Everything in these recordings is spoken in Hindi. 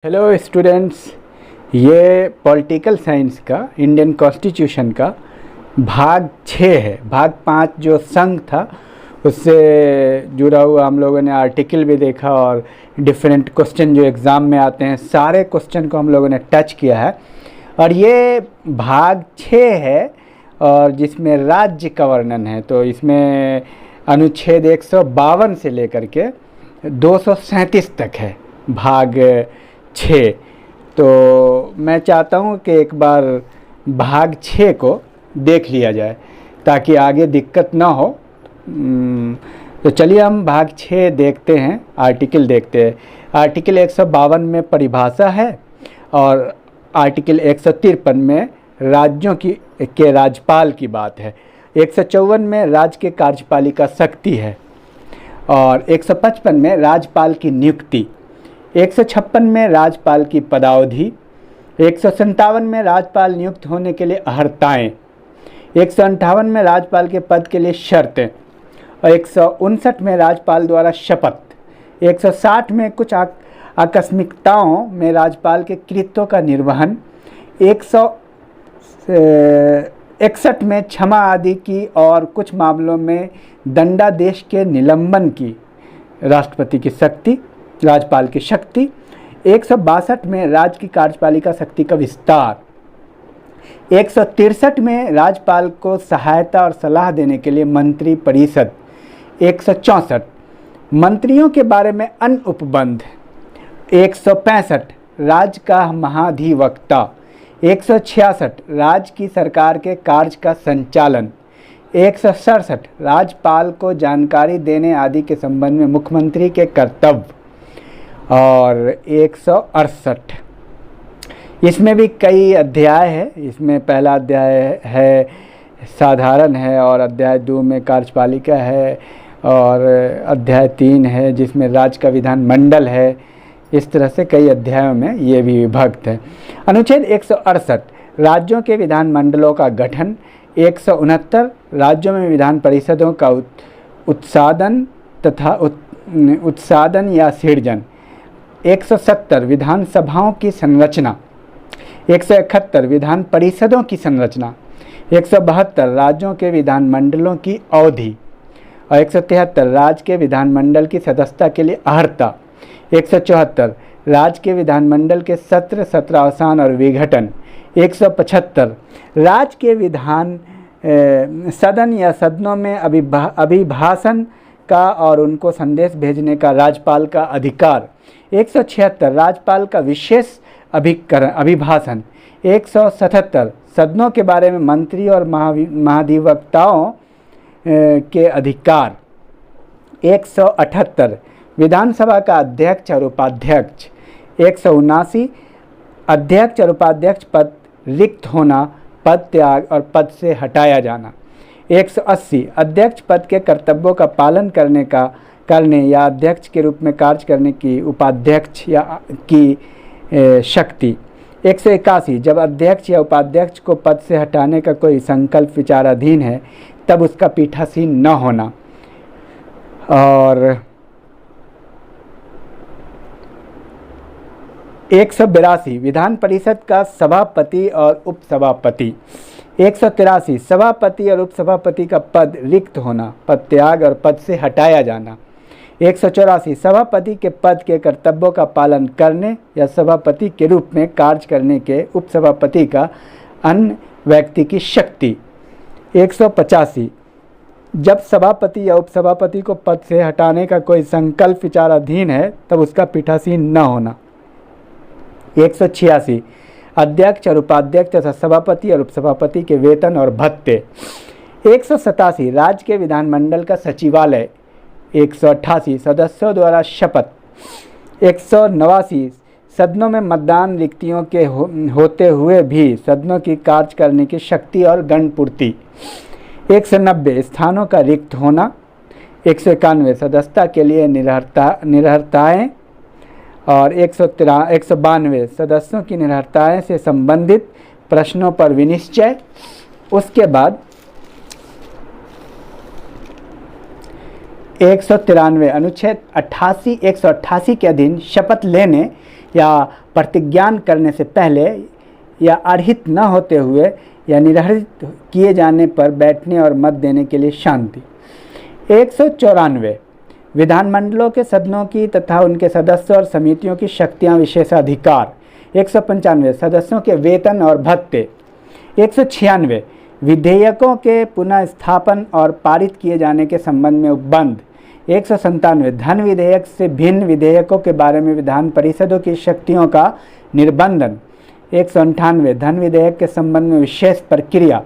हेलो स्टूडेंट्स, ये पॉलिटिकल साइंस का इंडियन कॉन्स्टिट्यूशन का भाग 6 है। भाग 5 जो संघ था उससे जुड़ा हुआ हम लोगों ने आर्टिकल भी देखा और डिफरेंट क्वेश्चन जो एग्ज़ाम में आते हैं सारे क्वेश्चन को हम लोगों ने टच किया है। और ये भाग 6 है और जिसमें राज्य का वर्णन है। तो इसमें अनुच्छेद 152 से लेकर के 237 तक है भाग 6। तो मैं चाहता हूँ कि एक बार भाग 6 को देख लिया जाए ताकि आगे दिक्कत ना हो। तो चलिए हम भाग 6 देखते हैं, आर्टिकल देखते हैं। आर्टिकल 152 में परिभाषा है और आर्टिकल 153 में राज्यों के राज्यपाल की बात है। 154 में राज्य के कार्यपालिका शक्ति है और 155 में राज्यपाल की नियुक्ति, 156 में राज्यपाल की पदावधि, 157 में राज्यपाल नियुक्त होने के लिए अर्हताएँ, 158 में राज्यपाल के पद के लिए शर्तें और 159 में राज्यपाल द्वारा शपथ, 160 में कुछ आकस्मिकताओं में राज्यपाल के कृत्यों का निर्वहन, 161 में क्षमा आदि की और कुछ मामलों में दंडादेश के निलंबन की राष्ट्रपति की शक्ति, राज्यपाल की शक्ति, 162 में राज्य की कार्यपालिका शक्ति का विस्तार, 163 में राज्यपाल को सहायता और सलाह देने के लिए मंत्री परिषद, 164 मंत्रियों के बारे में अन्य उपबंध, 165 राज्य का महाधिवक्ता, 166 राज्य की सरकार के कार्य का संचालन, 167 राज्यपाल को जानकारी देने आदि के संबंध में मुख्यमंत्री के कर्तव्य और 168 इसमें भी कई अध्याय है। इसमें पहला अध्याय है साधारण है और अध्याय 2 में कार्यपालिका है और अध्याय 3 है जिसमें राज्य का विधानमंडल है। इस तरह से कई अध्यायों में ये भी विभक्त है। अनुच्छेद 168 राज्यों के विधानमंडलों का गठन, 169 राज्यों में विधान परिषदों का उत्सादन या सृजन, 170 विधानसभाओं की संरचना, 171 विधान परिषदों की संरचना, 172 राज्यों के विधानमंडलों की अवधि और 173 राज्य के विधानमंडल की सदस्यता के लिए अर्हता, 174 राज्य के विधानमंडल के सत्र सत्रावसान और विघटन, 175 राज्य के विधान सदन या सदनों में अभिभाषण का और उनको संदेश भेजने का राज्यपाल का अधिकार, 176 राज्यपाल का विशेष अभिभाषण, 177 सदनों के बारे में मंत्री और महाधिवक्ताओं के अधिकार, 178 विधानसभा का अध्यक्ष और उपाध्यक्ष, 179 अध्यक्ष और उपाध्यक्ष पद रिक्त होना, पद त्याग और पद से हटाया जाना, 180 अध्यक्ष पद के कर्तव्यों का पालन करने या अध्यक्ष के रूप में कार्य करने की उपाध्यक्ष या की शक्ति, 181 जब अध्यक्ष या उपाध्यक्ष को पद से हटाने का कोई संकल्प विचाराधीन है तब उसका पीठासीन न होना, और 182 विधान परिषद का सभापति और उपसभापति, 183 सभापति और उपसभापति का पद रिक्त होना, पद त्याग और पद से हटाया जाना, 184 सभापति के पद के कर्तव्यों का पालन करने या सभापति के रूप में कार्य करने के उपसभापति का अन्य व्यक्ति की शक्ति, 185 जब सभापति या उपसभापति को पद से हटाने का कोई संकल्प विचाराधीन है तब उसका पीठासीन न होना, 186 अध्यक्ष और उपाध्यक्ष तथा सभापति और उपसभापति के वेतन और भत्ते, 187 राज्य के विधानमंडल का सचिवालय, 188 सदस्यों द्वारा शपथ, 189 सदनों में मतदान रिक्तियों के होते हुए भी सदनों की कार्य करने की शक्ति और गणपूर्ति, 190 स्थानों का रिक्त होना, 191 सदस्यता के लिए निरर्हताएँ और 192 सदस्यों की निरर्हताएँ से संबंधित प्रश्नों पर विनिश्चय। उसके बाद 193 अनुच्छेद 188 के अधीन शपथ लेने या प्रतिज्ञान करने से पहले या अर्हित न होते हुए या निरहरित किए जाने पर बैठने और मत देने के लिए शांति। 194 विधानमंडलों के सदनों की तथा उनके सदस्यों और समितियों की शक्तियां विशेषाधिकार। 195 सदस्यों के वेतन और भत्ते। 196 विधेयकों के पुनः स्थापन और पारित किए जाने के संबंध में उपबंध। 197 धन विधेयक से भिन्न विधेयकों के बारे में विधान परिषदों की शक्तियों का निर्बंधन। 198 धन विधेयक के संबंध में विशेष प्रक्रिया।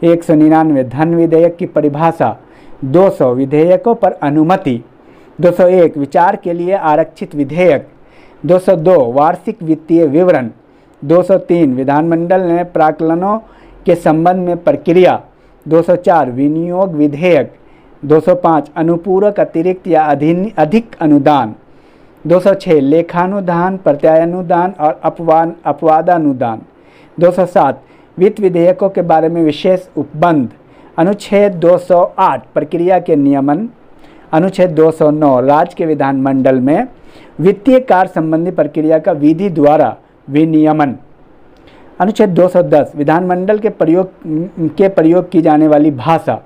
199 धन विधेयक की परिभाषा। 200 विधेयकों पर अनुमति। 201 विचार के लिए आरक्षित विधेयक। 202 वार्षिक वित्तीय विवरण। 203 विधानमंडल में प्राक्कलनों के संबंध में प्रक्रिया। 204 विनियोग विधेयक। 205 अनुपूरक अतिरिक्त या अधिक अनुदान। 206 लेखानुदान, प्रत्यानुदान और अपवादानुदान। 207 वित्त विधेयकों के बारे में विशेष उपबंध। अनुच्छेद 208 प्रक्रिया के नियमन। अनुच्छेद 209 राज्य के विधानमंडल में वित्तीय कार्य संबंधी प्रक्रिया का विधि द्वारा विनियमन। अनुच्छेद 210 विधानमंडल के प्रयोग की जाने वाली भाषा।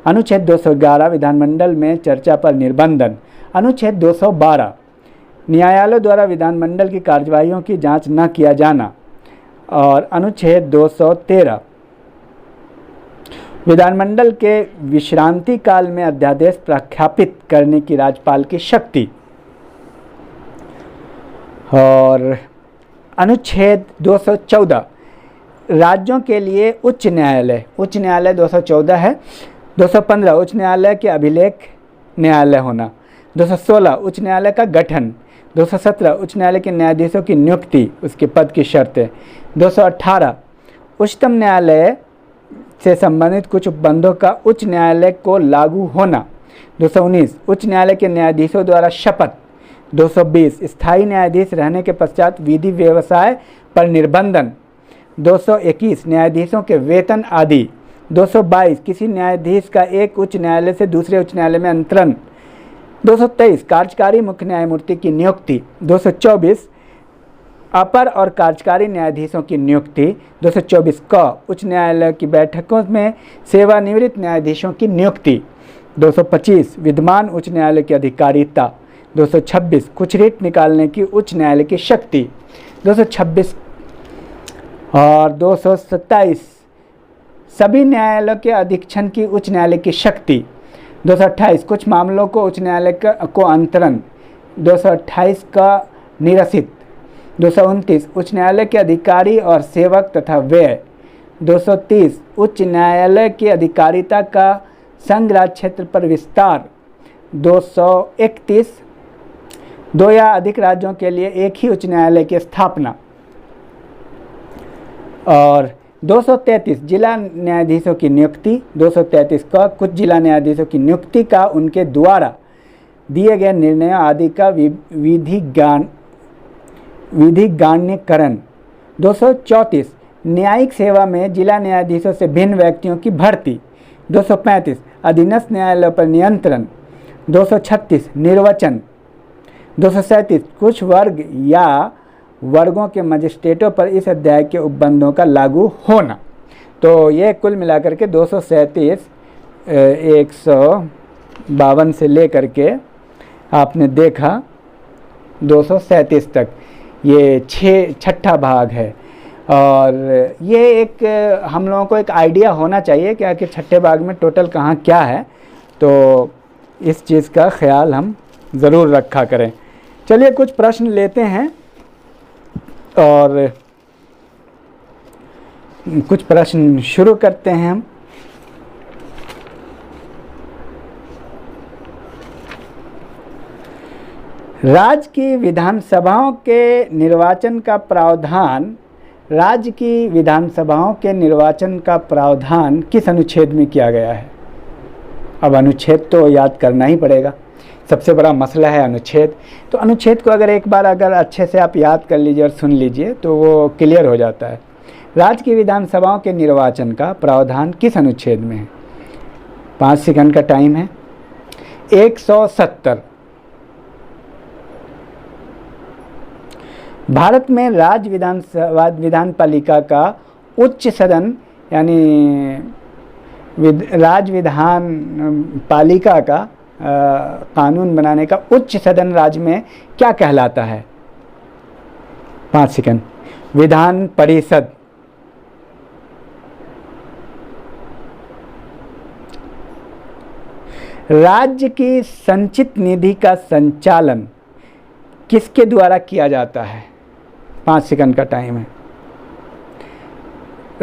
अनुच्छेद 211 विधानमंडल में चर्चा पर निर्बंधन। अनुच्छेद 212 न्यायालय द्वारा विधानमंडल की कार्यवाहियों की जांच न किया जाना। और अनुच्छेद 213 विधानमंडल के विश्रांति काल में अध्यादेश प्रख्यापित करने की राज्यपाल की शक्ति। और अनुच्छेद 214 राज्यों के लिए उच्च न्यायालय। उच्च न्यायालय 214 है। 215 उच्च न्यायालय के अभिलेख न्यायालय होना। 216 उच्च न्यायालय का गठन। 217 उच्च न्यायालय के न्यायाधीशों की नियुक्ति, उसके पद की शर्तें। 218 उच्चतम न्यायालय से संबंधित कुछ उपबंधों का उच्च न्यायालय को लागू होना। 219 उच्च न्यायालय के न्यायाधीशों द्वारा शपथ। 220 स्थायी न्यायाधीश रहने के पश्चात विधि व्यवसाय पर निर्बंधन। 221 न्यायाधीशों के वेतन आदि। 222 किसी न्यायाधीश का एक उच्च न्यायालय से दूसरे उच्च न्यायालय में अंतरण। 223 कार्यकारी मुख्य न्यायमूर्ति की नियुक्ति। 224 अपर और कार्यकारी न्यायाधीशों की नियुक्ति। 224 क उच्च न्यायालय की बैठकों में सेवानिवृत्त न्यायाधीशों की नियुक्ति। 225 विद्यमान उच्च न्यायालय की अधिकारिता। 226 कुछ रिट निकालने की उच्च न्यायालय की शक्ति। 226 और 227 सभी न्यायालयों के अधीक्षण की उच्च न्यायालय की शक्ति। 228 कुछ मामलों को उच्च न्यायालय को अंतरण। 228 का निरसित। 229 उच्च न्यायालय के अधिकारी और सेवक तथा व्यय। 230 उच्च न्यायालय की अधिकारिता का संघ राज्य क्षेत्र पर विस्तार। 231 दो या अधिक राज्यों के लिए एक ही उच्च न्यायालय की स्थापना। और 233 जिला न्यायाधीशों की नियुक्ति। 233 का कुछ जिला न्यायाधीशों की नियुक्ति का उनके द्वारा दिए गए निर्णयों आदि का विधिज्ञान्यकरण। 234 न्यायिक सेवा में जिला न्यायाधीशों से भिन्न व्यक्तियों की भर्ती। 235 अधीनस्थ न्यायालयों पर नियंत्रण। 236 निर्वचन। 237 कुछ वर्ग या वर्गों के मजिस्ट्रेटों पर इस अध्याय के उपबंधों का लागू होना। तो ये कुल मिलाकर के 237 152 से लेकर के आपने देखा 237 तक, ये छठा भाग है। और ये एक हम लोगों को एक आइडिया होना चाहिए कि आखिर छठे भाग में टोटल कहाँ क्या है, तो इस चीज़ का ख्याल हम ज़रूर रखा करें। चलिए कुछ प्रश्न लेते हैं और कुछ प्रश्न शुरू करते हैं हम। राज्य की विधानसभाओं के निर्वाचन का प्रावधान राज्य की विधानसभाओं के निर्वाचन का प्रावधान किस अनुच्छेद में किया गया है? अब अनुच्छेद तो याद करना ही पड़ेगा, सबसे बड़ा मसला है अनुच्छेद। तो अनुच्छेद को अगर अच्छे से आप याद कर लीजिए और सुन लीजिए तो वो क्लियर हो जाता है। राज्य की विधानसभाओं के निर्वाचन का प्रावधान किस अनुच्छेद में है? 5 सेकंड का टाइम है। 170। भारत में राज्य विधान पालिका का उच्च सदन यानी राज्य विधान पालिका का कानून बनाने का उच्च सदन राज्य में क्या कहलाता है? 5 सेकंड। विधान परिषद, राज्य की संचित निधि का संचालन किसके द्वारा किया जाता है? 5 सेकंड का टाइम है।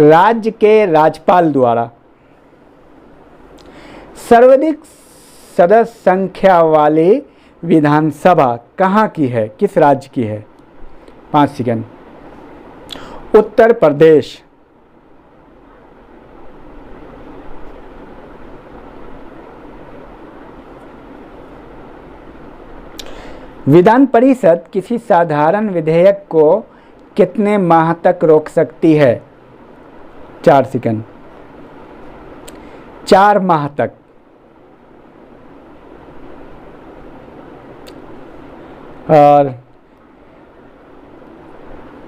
राज्य के राज्यपाल द्वारा। सर्वाधिक सदस्य संख्या वाली विधानसभा कहाँ की है, किस राज्य की है? 5 सेकंड। उत्तर प्रदेश। विधान परिषद किसी साधारण विधेयक को कितने माह तक रोक सकती है? 4 सेकंड। 4 माह तक। और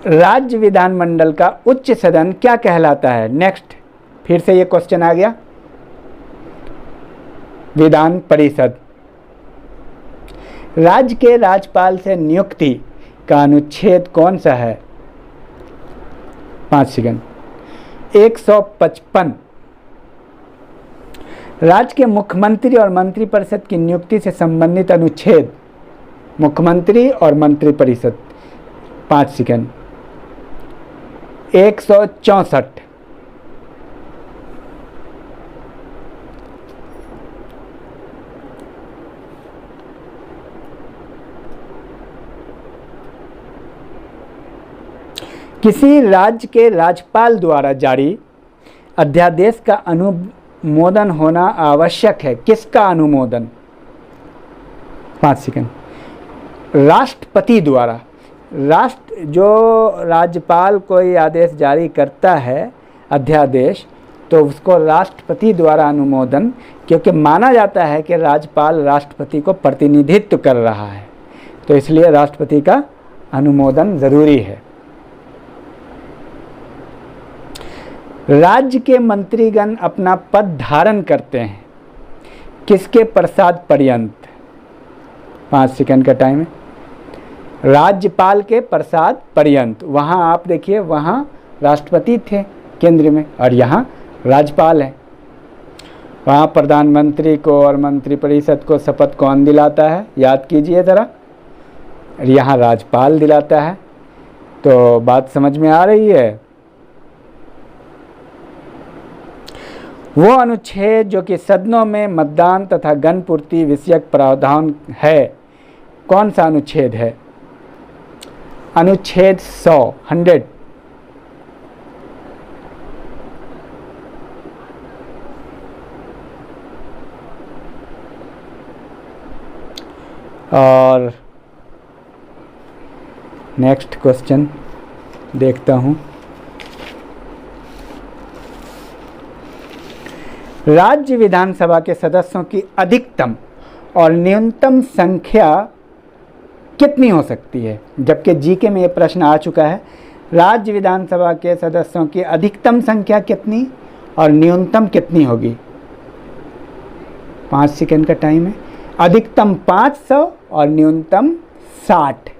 राज्य विधानमंडल का उच्च सदन क्या कहलाता है? नेक्स्ट, फिर से ये क्वेश्चन आ गया। विधान परिषद। राज्य के राज्यपाल से नियुक्ति का अनुच्छेद कौन सा है? 5 सेकंड। 155। राज्य के मुख्यमंत्री और मंत्रिपरिषद की नियुक्ति से संबंधित अनुच्छेद। मुख्यमंत्री और मंत्रिपरिषद। 5 सेकंड। 164। किसी राज्य के राज्यपाल द्वारा जारी अध्यादेश का अनुमोदन होना आवश्यक है। किसका अनुमोदन? 5 सेकंड। राष्ट्रपति द्वारा। जो राज्यपाल कोई आदेश जारी करता है, अध्यादेश, तो उसको राष्ट्रपति द्वारा अनुमोदन, क्योंकि माना जाता है कि राज्यपाल राष्ट्रपति को प्रतिनिधित्व कर रहा है, तो इसलिए राष्ट्रपति का अनुमोदन जरूरी है। राज्य के मंत्रीगण अपना पद धारण करते हैं किसके प्रसाद पर्यंत? 5 सेकंड का टाइम है। राज्यपाल के प्रसाद पर्यंत। वहाँ आप देखिए, वहाँ राष्ट्रपति थे केंद्र में और यहाँ राज्यपाल है। वहाँ प्रधानमंत्री को और मंत्रिपरिषद को शपथ कौन दिलाता है? याद कीजिए ज़रा। यहाँ राज्यपाल दिलाता है। तो बात समझ में आ रही है? वो अनुच्छेद जो कि सदनों में मतदान तथा गणपूर्ति विषयक प्रावधान है, कौन सा अनुच्छेद है? अनुच्छेद 100। और नेक्स्ट क्वेश्चन देखता हूँ। राज्य विधानसभा के सदस्यों की अधिकतम और न्यूनतम संख्या कितनी हो सकती है? जबकि जीके में ये प्रश्न आ चुका है। राज्य विधानसभा के सदस्यों की अधिकतम संख्या कितनी और न्यूनतम कितनी होगी? 5 सेकंड का टाइम है। अधिकतम 500 और न्यूनतम 60,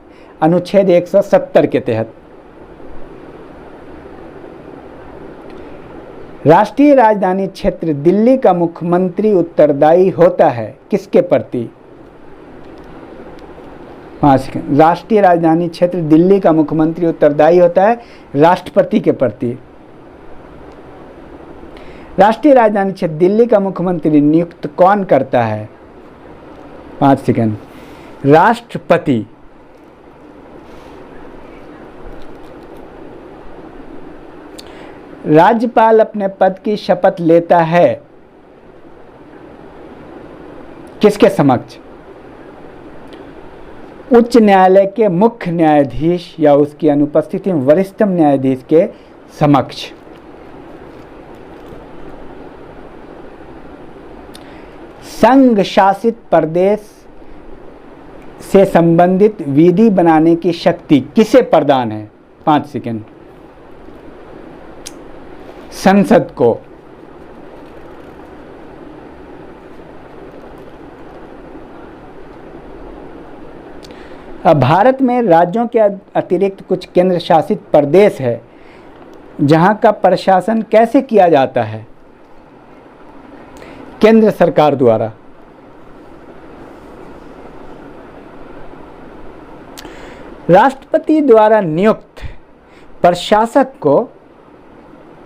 अनुच्छेद 170 के तहत। राष्ट्रीय राजधानी क्षेत्र दिल्ली का मुख्यमंत्री उत्तरदायी होता है किसके प्रति? 5 सेकंड। राष्ट्रीय राजधानी क्षेत्र दिल्ली का मुख्यमंत्री उत्तरदायी होता है राष्ट्रपति के प्रति। राष्ट्रीय राजधानी क्षेत्र दिल्ली का मुख्यमंत्री नियुक्त कौन करता है? 5 सेकंड। राष्ट्रपति। राज्यपाल अपने पद की शपथ लेता है किसके समक्ष? उच्च न्यायालय के मुख्य न्यायाधीश या उसकी अनुपस्थिति में वरिष्ठतम न्यायाधीश के समक्ष। संघ शासित प्रदेश से संबंधित विधि बनाने की शक्ति किसे प्रदान है? 5 सेकंड। संसद को। अब भारत में राज्यों के अतिरिक्त कुछ केंद्र शासित प्रदेश है जहां का प्रशासन कैसे किया जाता है? केंद्र सरकार द्वारा। राष्ट्रपति द्वारा नियुक्त प्रशासक को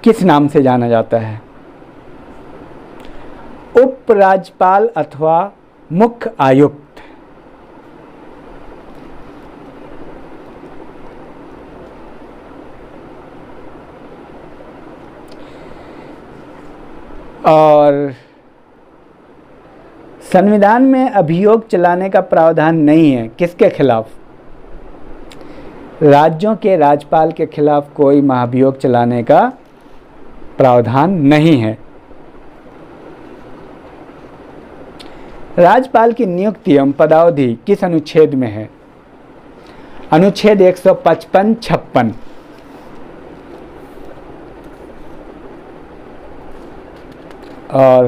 किस नाम से जाना जाता है? उपराज्यपाल अथवा मुख्य आयुक्त। और संविधान में अभियोग चलाने का प्रावधान नहीं है, किसके खिलाफ? राज्यों के राज्यपाल के खिलाफ कोई महाभियोग चलाने का प्रावधान नहीं है। राज्यपाल की नियुक्ति एवं पदावधि किस अनुच्छेद में है? अनुच्छेद 155-56। और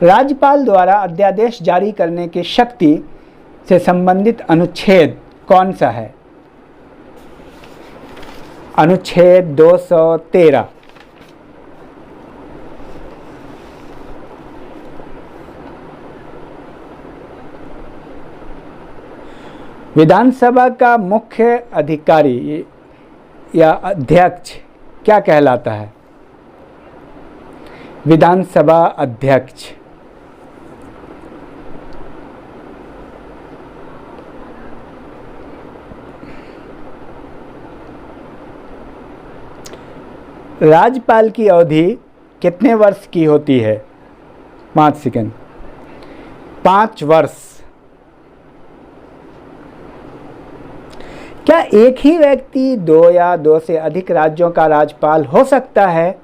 राज्यपाल द्वारा अध्यादेश जारी करने की शक्ति से संबंधित अनुच्छेद कौन सा है? अनुच्छेद 213। विधानसभा का मुख्य अधिकारी या अध्यक्ष क्या कहलाता है? विधानसभा अध्यक्ष। राज्यपाल की अवधि कितने वर्ष की होती है? 5 सेकंड। 5 वर्ष। क्या एक ही व्यक्ति 2 या 2 से अधिक राज्यों का राज्यपाल हो सकता है?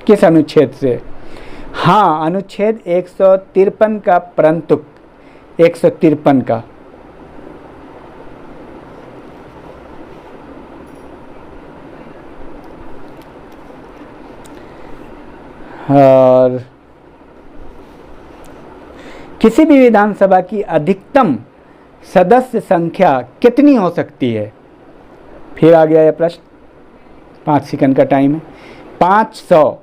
किस अनुच्छेद से? हाँ, अनुच्छेद 153 का, परंतु 153 का। और किसी भी विधानसभा की अधिकतम सदस्य संख्या कितनी हो सकती है? फिर आ गया यह प्रश्न। 5 सेकंड का टाइम है। 500।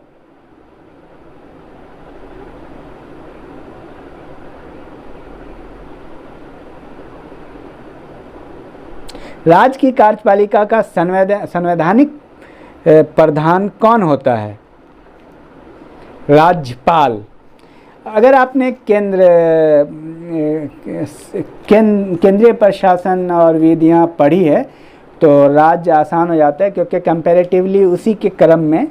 राज्य की कार्यपालिका का संवैधानिक प्रधान कौन होता है? राज्यपाल। अगर आपने केंद्रीय प्रशासन और विधियां पढ़ी है तो राज्य आसान हो जाता है, क्योंकि कंपैरेटिवली उसी के क्रम में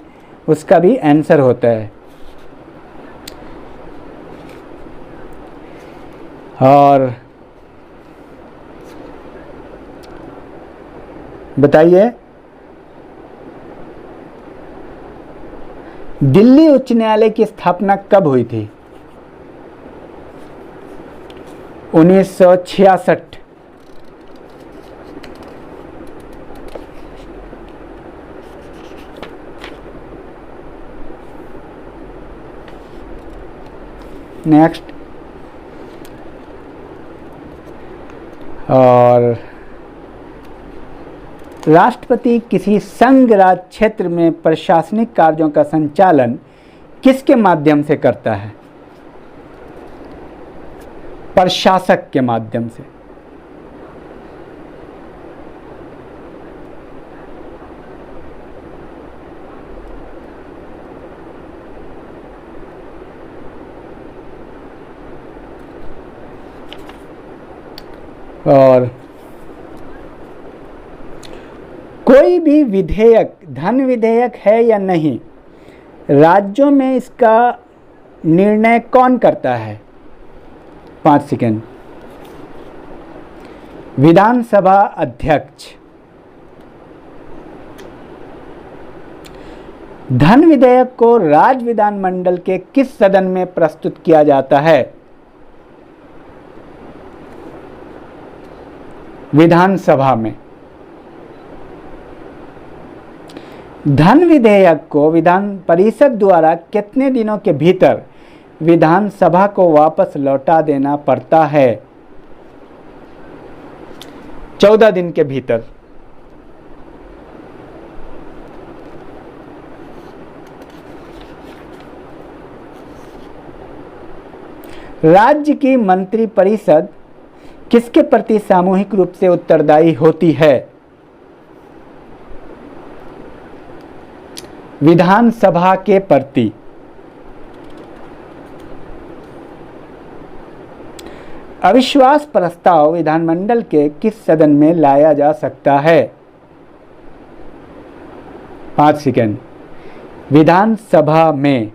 उसका भी आंसर होता है। और बताइए, दिल्ली उच्च न्यायालय की स्थापना कब हुई थी? 1966। नेक्स्ट। और राष्ट्रपति किसी संघ राज्य क्षेत्र में प्रशासनिक कार्यों का संचालन किसके माध्यम से करता है? प्रशासक के माध्यम से। और कोई भी विधेयक धन विधेयक है या नहीं, राज्यों में इसका निर्णय कौन करता है? 5 सेकंड। विधानसभा अध्यक्ष। धन विधेयक को राज्य विधानमंडल के किस सदन में प्रस्तुत किया जाता है? विधानसभा में। धन विधेयक को विधान परिषद द्वारा कितने दिनों के भीतर विधानसभा को वापस लौटा देना पड़ता है? 14 दिन के भीतर। राज्य की मंत्रिपरिषद किसके प्रति सामूहिक रूप से उत्तरदायी होती है? विधानसभा के प्रति। अविश्वास प्रस्ताव विधानमंडल के किस सदन में लाया जा सकता है? 5 सेकेंड। विधानसभा में।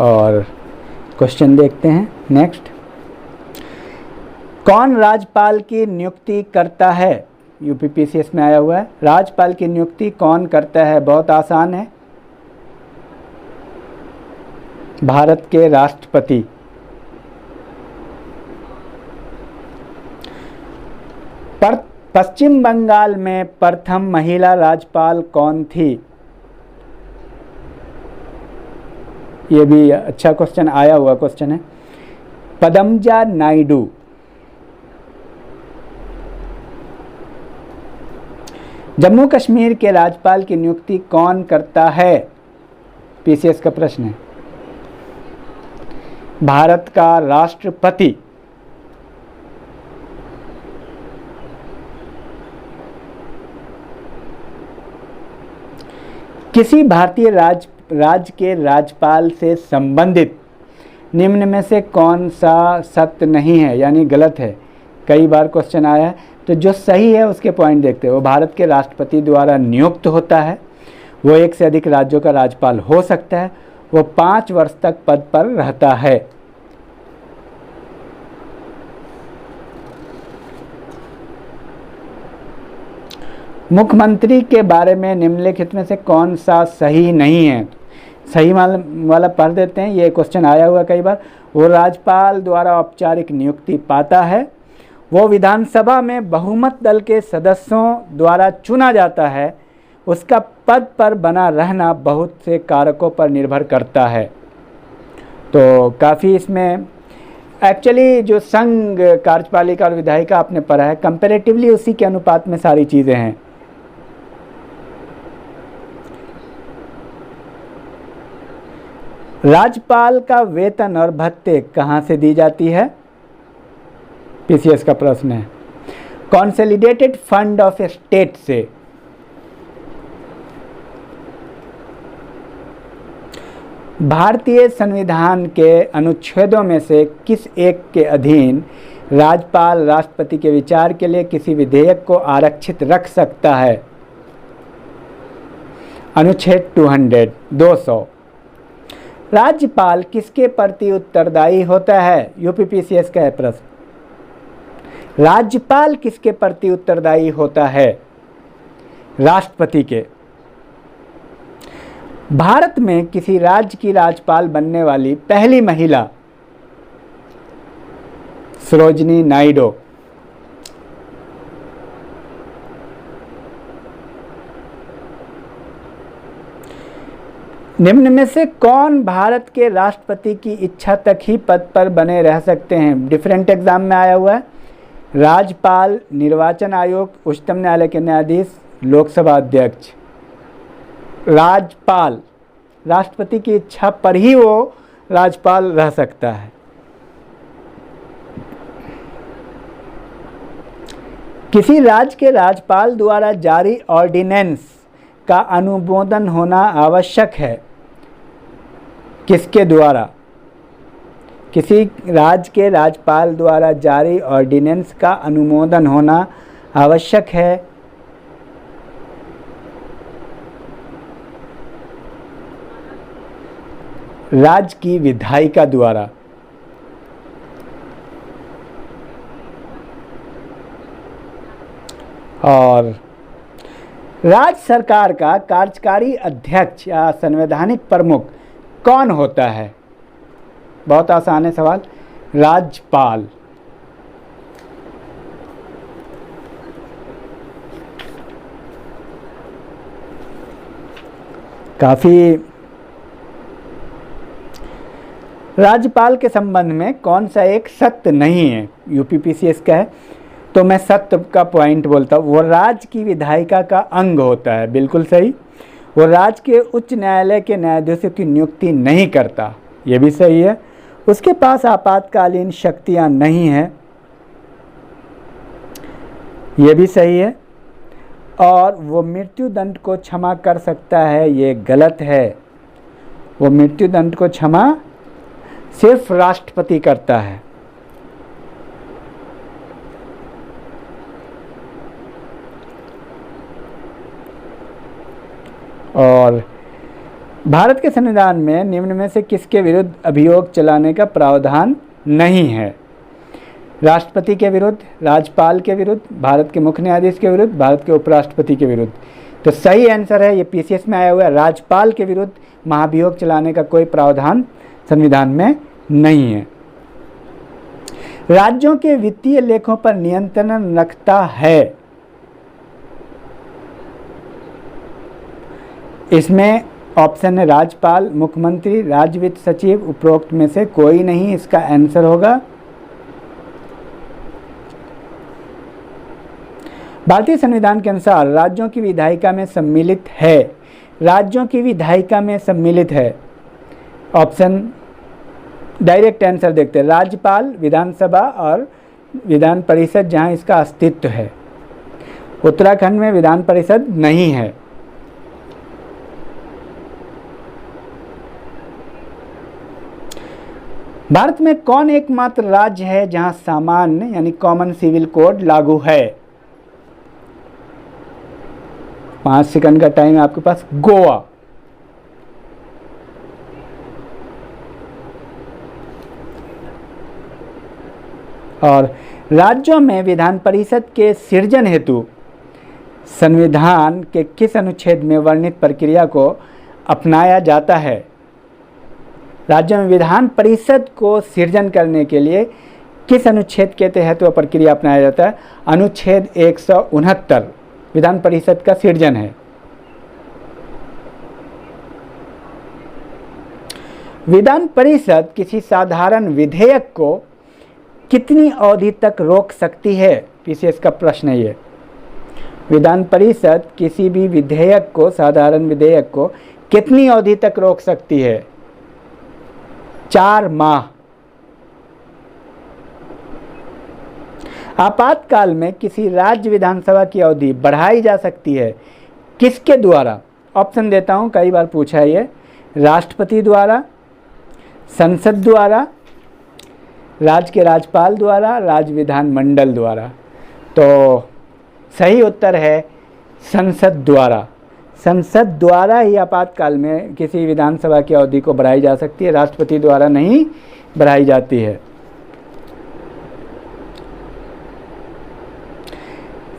और क्वेश्चन देखते हैं नेक्स्ट। कौन राज्यपाल की नियुक्ति करता है? यूपीपीसीएस में आया हुआ है। राज्यपाल की नियुक्ति कौन करता है? बहुत आसान है, भारत के राष्ट्रपति। पश्चिम बंगाल में प्रथम महिला राज्यपाल कौन थी? ये भी अच्छा क्वेश्चन आया हुआ क्वेश्चन है, पद्मजा नायडू। जम्मू कश्मीर के राज्यपाल की नियुक्ति कौन करता है? पीसीएस का प्रश्न है। भारत का राष्ट्रपति। किसी भारतीय राज्य के राज्यपाल से संबंधित निम्न में से कौन सा सत्य नहीं है, यानी गलत है? कई बार क्वेश्चन आया है, तो जो सही है उसके पॉइंट देखते हैं। वो भारत के राष्ट्रपति द्वारा नियुक्त होता है, वो एक से अधिक राज्यों का राज्यपाल हो सकता है, वो 5 वर्ष तक पद पर रहता है। मुख्यमंत्री के बारे में निम्नलिखित में से कौन सा सही नहीं है? सही वाला पढ़ देते हैं, ये क्वेश्चन आया हुआ कई बार। वो राज्यपाल द्वारा औपचारिक नियुक्ति पाता है, वो विधानसभा में बहुमत दल के सदस्यों द्वारा चुना जाता है, उसका पद पर बना रहना बहुत से कारकों पर निर्भर करता है। तो काफ़ी इसमें एक्चुअली जो संघ कार्यपालिका और विधायिका आपने पढ़ा है, कंपैरेटिवली उसी के अनुपात में सारी चीज़ें हैं। राज्यपाल का वेतन और भत्ते कहाँ से दी जाती है? पीसीएस का प्रश्न है। कंसोलिडेटेड फंड ऑफ स्टेट से। भारतीय संविधान के अनुच्छेदों में से किस एक के अधीन राज्यपाल राष्ट्रपति के विचार के लिए किसी विधेयक को आरक्षित रख सकता है? अनुच्छेद 200। राज्यपाल किसके प्रति उत्तरदायी होता है? यूपीपीसीएस का है प्रश्न। राज्यपाल किसके प्रति उत्तरदायी होता है? राष्ट्रपति के। भारत में किसी राज्य की राज्यपाल बनने वाली पहली महिला सरोजिनी नायडू। निम्न में से कौन भारत के राष्ट्रपति की इच्छा तक ही पद पर बने रह सकते हैं? डिफरेंट एग्जाम में आया हुआ है। राज्यपाल, निर्वाचन आयोग, उच्चतम न्यायालय के न्यायाधीश, लोकसभा अध्यक्ष। राज्यपाल, राष्ट्रपति की इच्छा पर ही वो राज्यपाल रह सकता है। किसी राज्य के राज्यपाल द्वारा जारी ऑर्डिनेंस का अनुमोदन होना आवश्यक है। किसके द्वारा? किसी राज्य के राज्यपाल द्वारा जारी ऑर्डिनेंस का अनुमोदन होना आवश्यक है। राज्य की विधायिका द्वारा। और राज्य सरकार का कार्यकारी अध्यक्ष या संवैधानिक प्रमुख कौन होता है? बहुत आसान है सवाल, राज्यपाल। काफ़ी राज्यपाल के संबंध में कौन सा एक सत्य नहीं है, यूपीपीसीएस का है, तो मैं सत्य का पॉइंट बोलता हूँ। वो राज्य की विधायिका का अंग होता है, बिल्कुल सही। वो राज्य के उच्च न्यायालय के न्यायाधीशों की नियुक्ति नहीं करता, ये भी सही है। उसके पास आपातकालीन शक्तियाँ नहीं हैं, ये भी सही है। और वो मृत्यु दंड को क्षमा कर सकता है, ये गलत है। वो मृत्यु दंड को क्षमा सिर्फ राष्ट्रपति करता है। और भारत के संविधान में निम्न में से किसके विरुद्ध अभियोग चलाने का प्रावधान नहीं है? राष्ट्रपति के विरुद्ध, राज्यपाल के विरुद्ध, भारत के मुख्य न्यायाधीश के विरुद्ध, भारत के उपराष्ट्रपति के विरुद्ध। तो सही आंसर है, ये पीसीएस में आया हुआ है, राज्यपाल के विरुद्ध महाभियोग चलाने का कोई प्रावधान संविधान में नहीं है। राज्यों के वित्तीय लेखों पर नियंत्रण रखता है। इसमें ऑप्शन है राज्यपाल, मुख्यमंत्री, राज्य वित्त सचिव, उपरोक्त में से कोई नहीं। इसका आंसर होगा भारतीय संविधान के अनुसार राज्यों की विधायिका में सम्मिलित है। राज्यों की विधायिका में सम्मिलित है। ऑप्शन डायरेक्ट आंसर देखते हैं, राज्यपाल, विधानसभा और विधान परिषद, जहां इसका अस्तित्व है। उत्तराखंड में विधान परिषद नहीं है। भारत में कौन एकमात्र राज्य है जहां सामान्य यानी कॉमन सिविल कोड लागू है? 5 सेकंड का टाइम है आपके पास। गोवा। और राज्यों में विधान परिषद के सृजन हेतु संविधान के किस अनुच्छेद में वर्णित प्रक्रिया को अपनाया जाता है? राज्यों में विधान परिषद को सृजन करने के लिए किस अनुच्छेद के तहत वह प्रक्रिया अपनाया जाता है? अनुच्छेद 169 विधान परिषद का सृजन है। विधान परिषद किसी साधारण विधेयक को कितनी अवधि तक रोक सकती है? पीसीएस का प्रश्न है ये। विधान परिषद किसी भी विधेयक को, साधारण विधेयक को कितनी अवधि तक रोक सकती है? 4 माह। आपातकाल में किसी राज्य विधानसभा की अवधि बढ़ाई जा सकती है, किसके द्वारा? ऑप्शन देता हूं, कई बार पूछा है ये। राष्ट्रपति द्वारा, संसद द्वारा, राज्य के राज्यपाल द्वारा, राज्य विधानमंडल द्वारा। तो सही उत्तर है संसद द्वारा। संसद द्वारा ही आपातकाल में किसी विधानसभा की अवधि को बढ़ाई जा सकती है, राष्ट्रपति द्वारा नहीं बढ़ाई जाती है।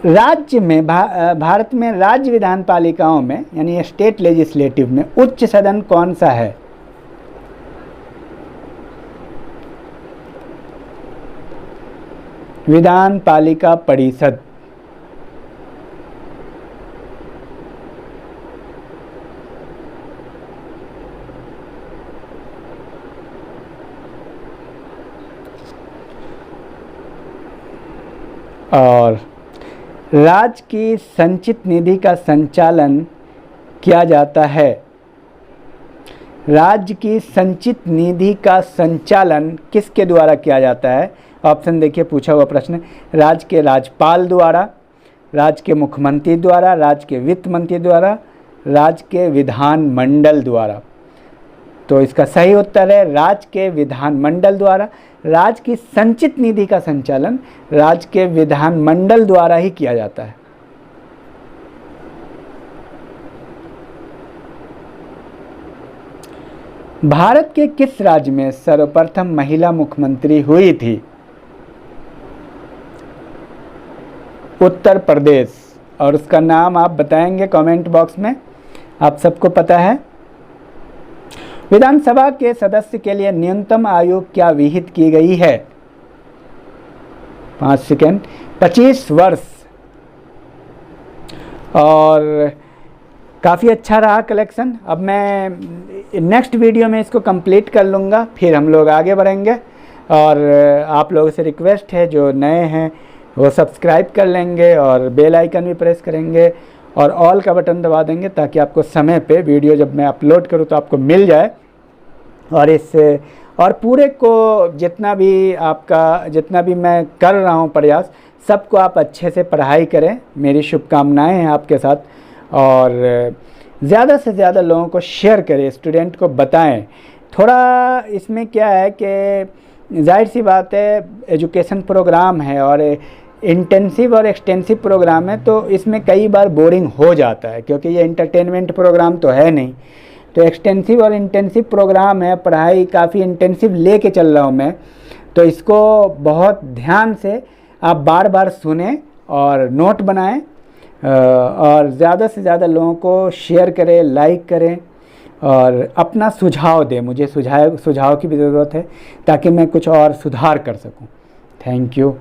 राज्य में भारत में राज्य विधान पालिकाओं में यानी स्टेट लेजिस्लेटिव में उच्च सदन कौन सा है? विधान पालिका परिषद। और राज्य की संचित निधि का संचालन किया जाता है। राज्य की संचित निधि का संचालन किसके द्वारा किया जाता है? ऑप्शन देखिए, पूछा हुआ प्रश्न। राज्य के राज्यपाल द्वारा, राज्य के मुख्यमंत्री द्वारा, राज्य के वित्त मंत्री द्वारा, राज्य के विधानमंडल द्वारा। तो इसका सही उत्तर है राज्य के विधानमंडल द्वारा। राज्य की संचित निधि का संचालन राज्य के विधानमंडल द्वारा ही किया जाता है। भारत के किस राज्य में सर्वप्रथम महिला मुख्यमंत्री हुई थी? उत्तर प्रदेश। और उसका नाम आप बताएंगे कमेंट बॉक्स में, आप सबको पता है। विधानसभा के सदस्य के लिए न्यूनतम आयु क्या विहित की गई है? 5 सेकेंड। 25 वर्ष। और काफ़ी अच्छा रहा कलेक्शन। अब मैं नेक्स्ट वीडियो में इसको कंप्लीट कर लूँगा, फिर हम लोग आगे बढ़ेंगे। और आप लोगों से रिक्वेस्ट है, जो नए हैं वो सब्सक्राइब कर लेंगे और बेल आइकन भी प्रेस करेंगे और ऑल का बटन दबा देंगे, ताकि आपको समय पे वीडियो जब मैं अपलोड करूँ तो आपको मिल जाए। और इससे और पूरे को जितना भी मैं कर रहा हूँ प्रयास, सबको आप अच्छे से पढ़ाई करें, मेरी शुभकामनाएं हैं आपके साथ। और ज़्यादा से ज़्यादा लोगों को शेयर करें, स्टूडेंट को बताएं। थोड़ा इसमें क्या है कि जाहिर सी बात है, एजुकेशन प्रोग्राम है और इंटेंसिव और एक्सटेंसिव प्रोग्राम है, तो इसमें कई बार बोरिंग हो जाता है, क्योंकि ये इंटरटेनमेंट प्रोग्राम तो है नहीं। तो एक्सटेंसिव और इंटेंसिव प्रोग्राम है, पढ़ाई काफ़ी इंटेंसिव लेके चल रहा हूँ मैं। तो इसको बहुत ध्यान से आप बार बार सुने और नोट बनाएं, और ज़्यादा से ज़्यादा लोगों को शेयर करें, लाइक करें और अपना सुझाव दें। मुझे सुझाव की भी ज़रूरत है, ताकि मैं कुछ और सुधार कर सकूं। Thank you.